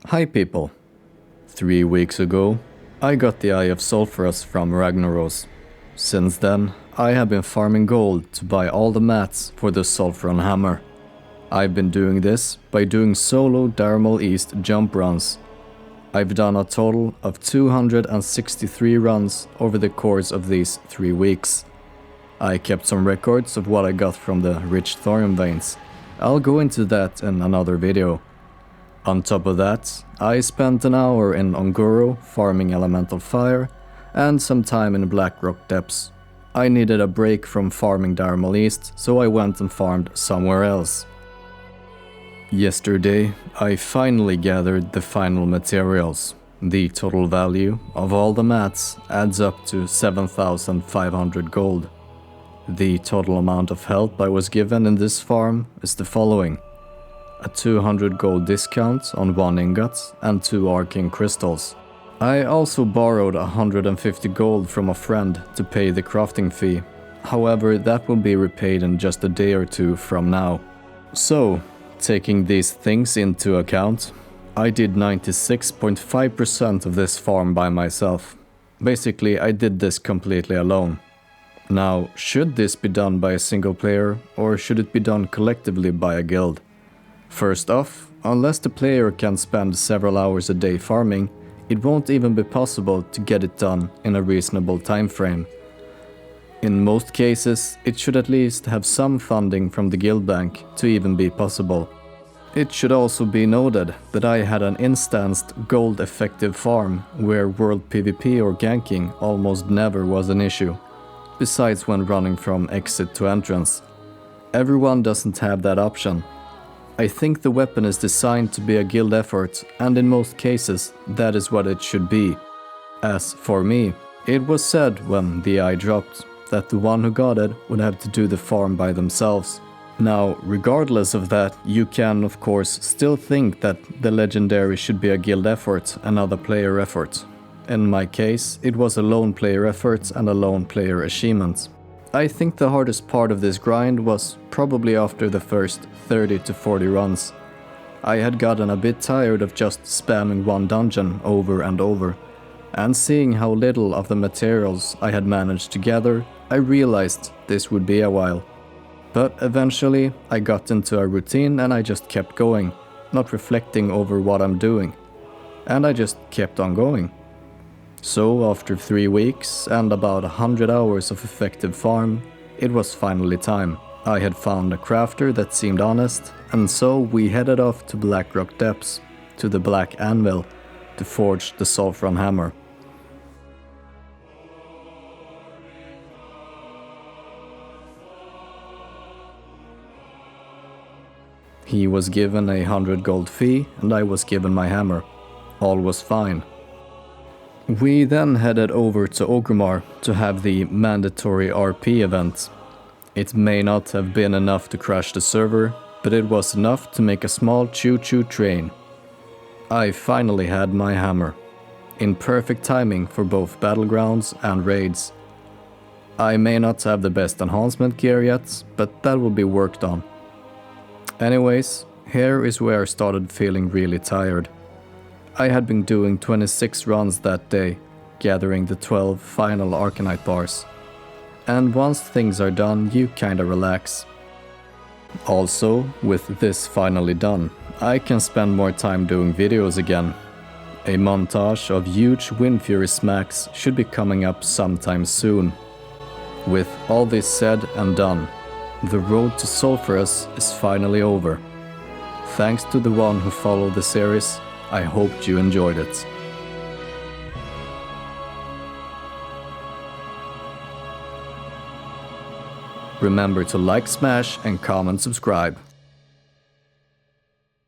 Hi people. 3 weeks ago, I got the Eye of Sulfuras from Ragnaros. Since then, I have been farming gold to buy all the mats for the Sulfuran hammer. I've been doing this by doing solo Darmal East jump runs. I've done a total of 263 runs over the course of these 3 weeks. I kept some records of what I got from the rich thorium veins. I'll go into that in another video. On top of that, I spent an hour in Ongoro farming elemental fire and some time in Blackrock depths. I needed a break from farming Darmal East, so I went and farmed somewhere else. Yesterday, I finally gathered the final materials. The total value of all the mats adds up to 7,500 gold. The total amount of help I was given in this farm is the following: a 200 gold discount on 1 ingot and 2 arcane crystals. I also borrowed 150 gold from a friend to pay the crafting fee. However, that will be repaid in just a day or two from now. So, taking these things into account, I did 96.5% of this farm by myself. Basically, I did this completely alone. Now, should this be done by a single player, or should it be done collectively by a guild? First off, unless the player can spend several hours a day farming, it won't even be possible to get it done in a reasonable time frame. In most cases, it should at least have some funding from the guild bank to even be possible. It should also be noted that I had an instanced gold effective farm where world PvP or ganking almost never was an issue, besides when running from exit to entrance. Everyone doesn't have that option. I think the weapon is designed to be a guild effort, and in most cases, that is what it should be. As for me, it was said when the eye dropped that the one who got it would have to do the farm by themselves. Now, regardless of that, you can of course still think that the legendary should be a guild effort and not a player effort. In my case, it was a lone player effort and a lone player achievement. I think the hardest part of this grind was probably after the first 30 to 40 runs. I had gotten a bit tired of just spamming one dungeon over and over, and seeing how little of the materials I had managed to gather, I realized this would be a while. But eventually I got into a routine and I just kept going, not reflecting over what I'm doing. And I just kept on going. So after 3 weeks and about 100 hours of effective farm, it was finally time. I had found a crafter that seemed honest, and so we headed off to Blackrock Depths, to the Black Anvil, to forge the Sulfuran hammer. He was given a 100 gold fee and I was given my hammer. All was fine. We then headed over to Orgrimmar to have the mandatory RP event. It may not have been enough to crash the server, but it was enough to make a small choo-choo train. I finally had my hammer, in perfect timing for both battlegrounds and raids. I may not have the best enhancement gear yet, but that will be worked on. Anyways, here is where I started feeling really tired. I had been doing 26 runs that day, gathering the 12 final Arcanite bars. And once things are done, you kinda relax. Also, with this finally done, I can spend more time doing videos again. A montage of huge windfury smacks should be coming up sometime soon. With all this said and done, the road to Sulfuras is finally over. Thanks to the one who followed the series. I hoped you enjoyed it. Remember to like, smash, and comment, subscribe.